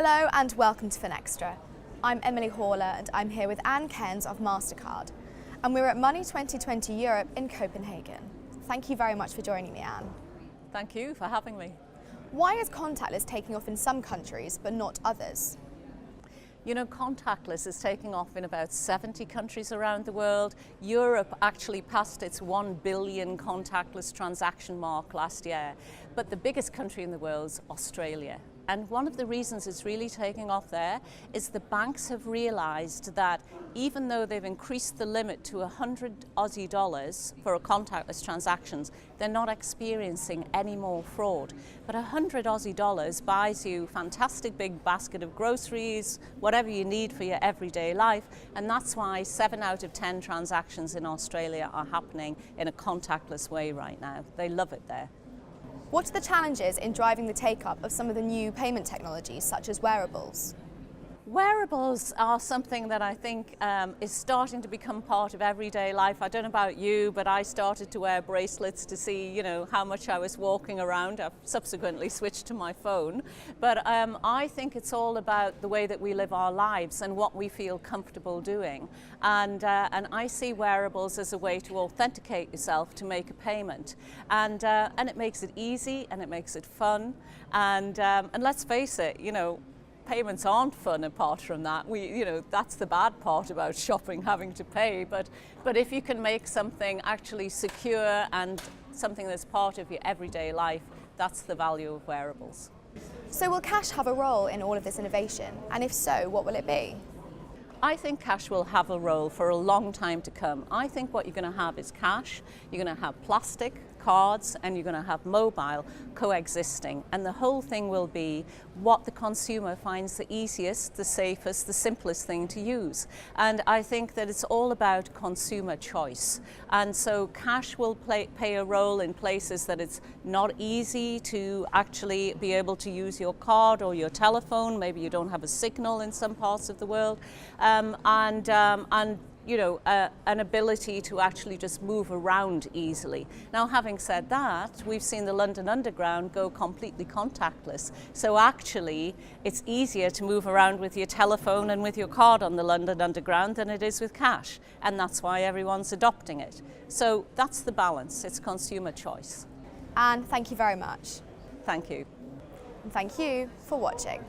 Hello and welcome to Finextra. I'm Emily Horler and I'm here with Cairns of MasterCard, and we're at Money 2020 Europe in Copenhagen. Thank you very much for joining me, Anne. Thank you for having me. Why is contactless taking off in some countries but not others? You know, contactless is taking off in about 70 countries around the world. Europe actually passed its 1 billion contactless transaction mark last year, but the biggest country in the world is Australia. And one of the reasons it's really taking off there is the banks have realised that even though they've increased the limit to 100 Aussie dollars for contactless transactions, they're not experiencing any more fraud. But 100 Aussie dollars buys you a fantastic big basket of groceries, whatever you need for your everyday life, and that's why 7 out of 10 transactions in Australia are happening in a contactless way right now. They love it there. What are the challenges in driving the take-up of some of the new payment technologies, such as wearables? Wearables are something that I think is starting to become part of everyday life. I don't know about you, but I started to wear bracelets to see, you know, how much I was walking around. I've subsequently switched to my phone. But I think it's all about the way that we live our lives and what we feel comfortable doing. And I see wearables as a way to authenticate yourself to make a payment. And it makes it easy and it makes it fun. And let's face it, you know, payments aren't fun apart from that. That's the bad part about shopping, having to pay. But if you can make something actually secure and something that's part of your everyday life, that's the value of wearables. So will cash have a role in all of this innovation? And if so, what will it be? I think cash will have a role for a long time to come. I think what you're going to have is cash, you're going to have plastic, cards, and you're going to have mobile coexisting. And the whole thing will be what the consumer finds the easiest, the safest, the simplest thing to use. And I think that it's all about consumer choice. And so cash will play a role in places that it's not easy to actually be able to use your card or your telephone. Maybe you don't have a signal in some parts of the world. An ability to actually just move around easily. Now, having said that, we've seen the London Underground go completely contactless. So actually, it's easier to move around with your telephone and with your card on the London Underground than it is with cash. And that's why everyone's adopting it. So that's the balance. It's consumer choice. Anne, thank you very much. Thank you. And thank you for watching.